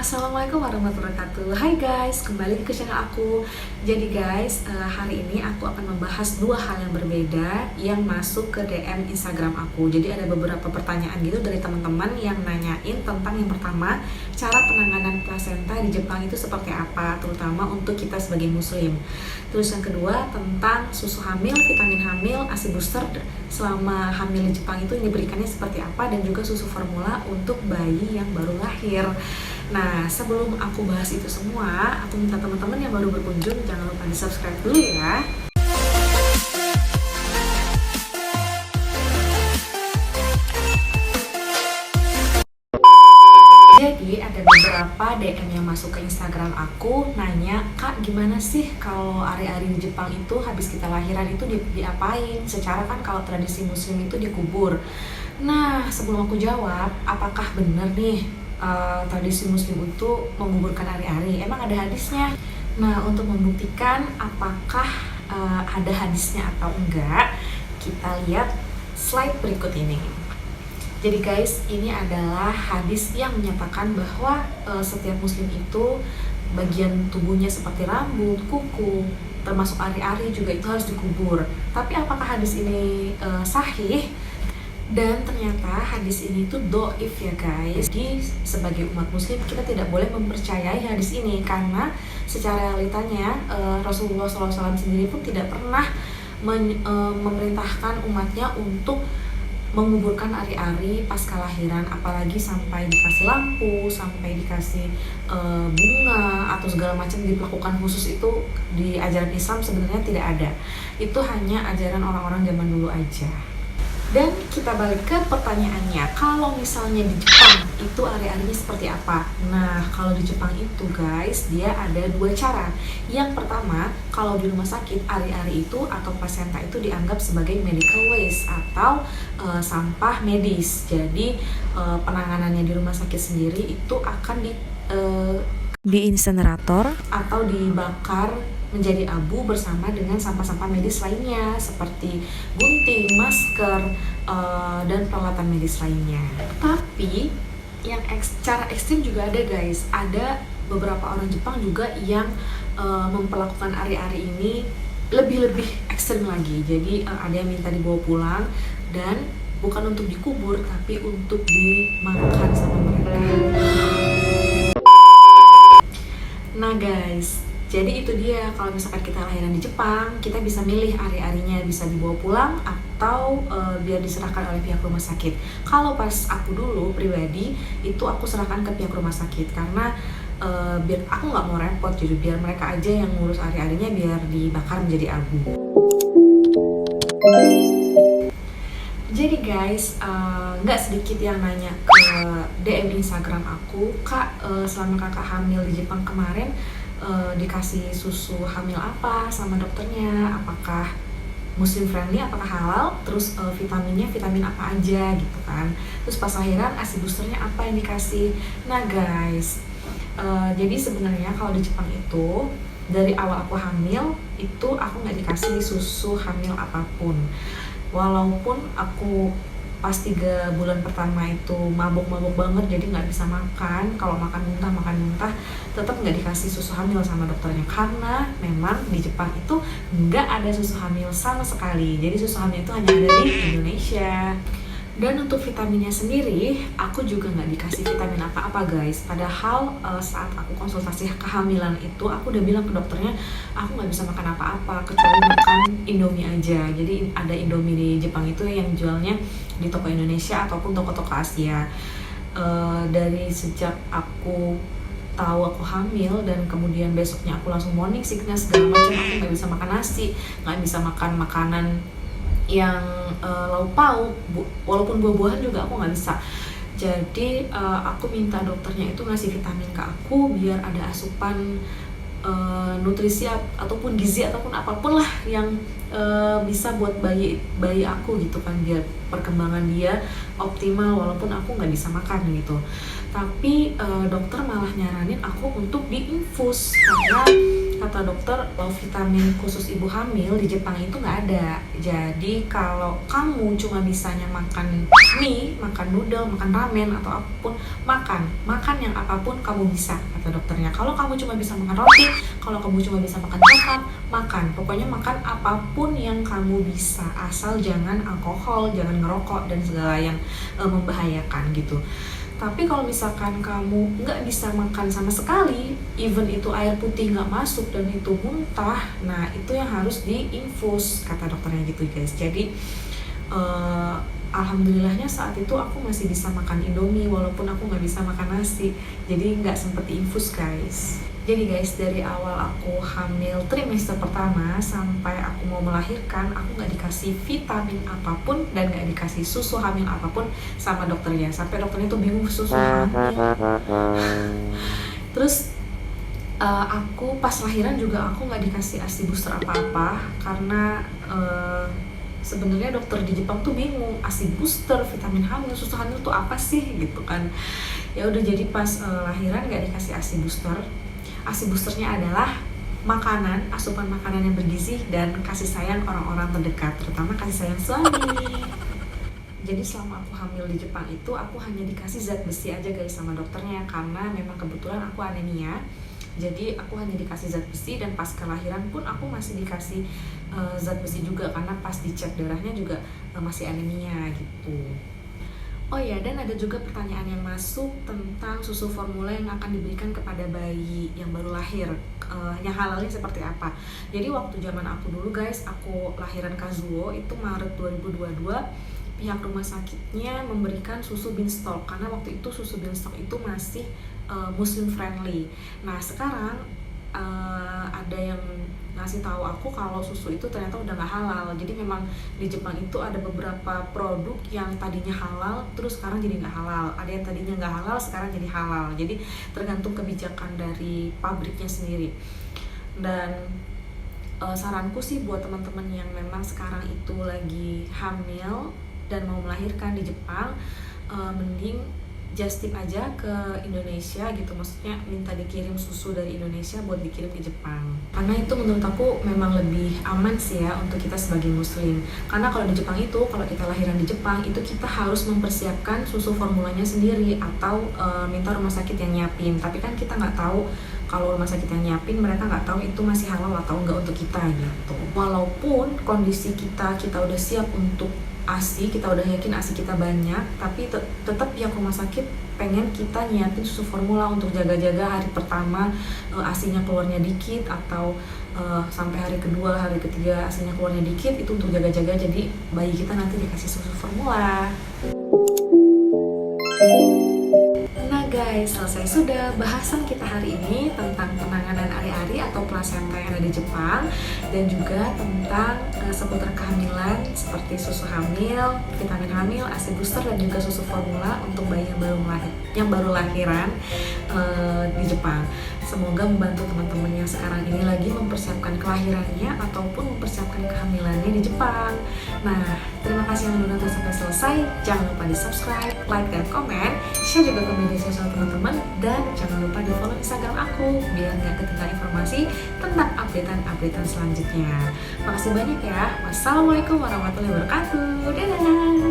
Assalamualaikum warahmatullahi wabarakatuh. Hai guys, kembali ke channel aku. Jadi guys, hari ini aku akan membahas dua hal yang berbeda yang masuk ke DM Instagram aku. Jadi ada beberapa pertanyaan gitu dari teman-teman yang nanyain tentang yang pertama, cara penanganan plasenta di Jepang itu seperti apa, terutama untuk kita sebagai muslim. Terus yang kedua tentang susu hamil, vitamin hamil, ASI booster selama hamil di Jepang itu diberikannya seperti apa, dan juga susu formula untuk bayi yang baru lahir. Nah, sebelum aku bahas itu semua, aku minta teman-teman yang baru berkunjung jangan lupa di-subscribe dulu ya. Jadi ada beberapa DM yang masuk ke Instagram aku nanya, "Kak, gimana sih kalau ari-ari di Jepang itu habis kita lahiran itu diapain? Secara kan kalau tradisi muslim itu dikubur." Nah, sebelum aku jawab, apakah benar nih tradisi muslim itu menguburkan ari-ari? Emang ada hadisnya? Nah, untuk membuktikan apakah ada hadisnya atau enggak, kita lihat slide berikut ini. Jadi guys, ini adalah hadis yang menyatakan bahwa setiap muslim itu bagian tubuhnya seperti rambut, kuku, termasuk ari-ari juga itu harus dikubur. Tapi apakah hadis ini sahih? Dan ternyata hadis ini tuh doif ya guys. Jadi sebagai umat muslim kita tidak boleh mempercayai hadis ini, karena secara realitanya Rasulullah SAW sendiri pun tidak pernah memerintahkan umatnya untuk menguburkan ari-ari pasca lahiran, apalagi sampai dikasih lampu, sampai dikasih bunga atau segala macam diperlakukan khusus. Itu di ajaran Islam sebenarnya tidak ada. Itu hanya ajaran orang-orang zaman dulu aja. Dan kita balik ke pertanyaannya, kalau misalnya di Jepang itu ari-arinya seperti apa? Nah, kalau di Jepang itu guys, dia ada dua cara. Yang pertama, kalau di rumah sakit, ari-ari itu atau plasenta itu dianggap sebagai medical waste atau sampah medis. Jadi penanganannya di rumah sakit sendiri itu akan di insinerator atau dibakar menjadi abu bersama dengan sampah-sampah medis lainnya seperti gunting, masker, dan peralatan medis lainnya. Tapi yang cara ekstrim juga ada guys. Ada beberapa orang Jepang juga yang memperlakukan ari-ari ini lebih ekstrim lagi. Jadi ada yang minta dibawa pulang dan bukan untuk dikubur tapi untuk dimakan sama mereka. Nah guys, jadi itu dia, kalau misalkan kita lahiran di Jepang, kita bisa milih ari-arinya bisa dibawa pulang atau biar diserahkan oleh pihak rumah sakit. Kalau pas aku dulu pribadi, itu aku serahkan ke pihak rumah sakit karena biar aku nggak mau repot, jadi biar mereka aja yang ngurus ari-arinya biar dibakar menjadi abu. Jadi guys, nggak sedikit yang nanya ke DM Instagram aku, "Kak, selama kakak hamil di Jepang kemarin dikasih susu hamil apa sama dokternya, apakah muslim friendly, apakah halal, terus vitaminnya vitamin apa aja gitu kan, terus pas lahiran ASI boosternya apa yang dikasih." Nah guys, jadi sebenarnya kalau di Jepang itu dari awal aku hamil itu aku nggak dikasih susu hamil apapun, walaupun aku pas 3 bulan pertama itu mabuk-mabuk banget, jadi nggak bisa makan. Kalau makan muntah, tetap nggak dikasih susu hamil sama dokternya, karena memang di Jepang itu nggak ada susu hamil sama sekali. Jadi susu hamil itu hanya ada di Indonesia. Dan untuk vitaminnya sendiri, aku juga nggak dikasih vitamin apa-apa guys. Padahal saat aku konsultasi kehamilan itu, aku udah bilang ke dokternya, aku nggak bisa makan apa-apa kecuali makan Indomie aja. Jadi ada Indomie di Jepang itu yang jualnya di toko Indonesia ataupun toko-toko Asia. Dari sejak aku tahu aku hamil dan kemudian besoknya aku langsung morning sickness segala macam, aku nggak bisa makan nasi, nggak bisa makan makanan yang lauk pauk, walaupun buah-buahan juga aku nggak bisa. Jadi aku minta dokternya itu ngasih vitamin ke aku biar ada asupan nutrisi ataupun gizi ataupun apapun lah yang bisa buat bayi aku gitu kan, biar perkembangan dia optimal walaupun aku nggak bisa makan gitu. Tapi dokter malah nyaranin aku untuk diinfus karena kata dokter vitamin khusus ibu hamil di Jepang itu nggak ada. Jadi kalau kamu cuma bisanya makan mie, makan noodle, makan ramen atau apapun, makan yang apapun kamu bisa kata dokternya. Kalau kamu cuma bisa makan roti, kalau kamu cuma bisa makan coklat, makan. Pokoknya makan apapun yang kamu bisa, asal jangan alkohol, jangan ngerokok dan segala yang membahayakan gitu. Tapi kalau misalkan kamu nggak bisa makan sama sekali, even itu air putih nggak masuk dan itu muntah, nah itu yang harus diinfus kata dokternya gitu guys. Jadi alhamdulillahnya saat itu aku masih bisa makan Indomie walaupun aku nggak bisa makan nasi, jadi nggak sempet diinfus guys. Jadi guys, dari awal aku hamil trimester pertama sampai aku mau melahirkan, aku nggak dikasih vitamin apapun dan nggak dikasih susu hamil apapun sama dokternya. Sampai dokternya tuh bingung susu hamil. Terus aku pas lahiran juga aku nggak dikasih ASI booster apa-apa karena sebenarnya dokter di Jepang tuh bingung ASI booster, vitamin hamil, susu hamil tuh apa sih gitu kan. Ya udah, jadi pas lahiran nggak dikasih ASI booster. ASI boosternya adalah makanan, asupan makanan yang bergizi dan kasih sayang orang-orang terdekat, terutama kasih sayang suami. Jadi selama aku hamil di Jepang itu aku hanya dikasih zat besi aja guys sama dokternya karena memang kebetulan aku anemia. Jadi aku hanya dikasih zat besi dan pas kelahiran pun aku masih dikasih zat besi juga karena pas dicek darahnya juga masih anemia gitu. Oh ya, dan ada juga pertanyaan yang masuk tentang susu formula yang akan diberikan kepada bayi yang baru lahir, yang halalnya seperti apa. Jadi waktu zaman aku dulu guys, aku lahiran Kazuo itu Maret 2022, pihak rumah sakitnya memberikan susu Beanstalk karena waktu itu susu Beanstalk itu masih Muslim friendly. Nah sekarang ada yang ngasih tahu aku kalau susu itu ternyata udah nggak halal. Jadi memang di Jepang itu ada beberapa produk yang tadinya halal terus sekarang jadi nggak halal, ada yang tadinya nggak halal sekarang jadi halal. Jadi tergantung kebijakan dari pabriknya sendiri. Dan saranku sih buat teman-teman yang memang sekarang itu lagi hamil dan mau melahirkan di Jepang, mending just tip aja ke Indonesia gitu, maksudnya minta dikirim susu dari Indonesia buat dikirim ke Jepang karena itu menurut aku memang lebih aman sih ya untuk kita sebagai muslim. Karena kalau di Jepang itu, kalau kita lahiran di Jepang itu kita harus mempersiapkan susu formulanya sendiri atau minta rumah sakit yang nyiapin, tapi kan kita nggak tahu kalau rumah sakit yang nyiapin, mereka nggak tahu itu masih halal atau enggak untuk kita gitu. Walaupun kondisi kita udah siap untuk ASI, kita udah yakin ASI kita banyak, tapi tetap pihak rumah sakit pengen kita nyiapin susu formula untuk jaga-jaga hari pertama ASInya keluarnya dikit, atau sampai hari kedua, hari ketiga ASInya keluarnya dikit, itu untuk jaga-jaga jadi bayi kita nanti dikasih susu formula. Nah guys, selesai sudah bahasan kita hari ini tentang penanganan ari-ari atau plasenta yang ada di Jepang, dan juga tentang seputar kehamilan seperti susu hamil, vitamin hamil, ASI booster, dan juga susu formula untuk bayi yang baru lahiran di Jepang. Semoga membantu teman-teman yang sekarang ini lagi mempersiapkan kelahirannya ataupun mempersiapkan kehamilannya di Jepang. Nah, terima kasih yang udah nonton sampai selesai. Jangan lupa di subscribe, like, dan komen, share juga ke media sosial teman-teman, dan jangan lupa di follow Instagram aku biar nggak ketinggalan informasi tentang updatean selanjutnya. Makasih banyak ya. Wassalamualaikum warahmatullahi wabarakatuh. Dadah.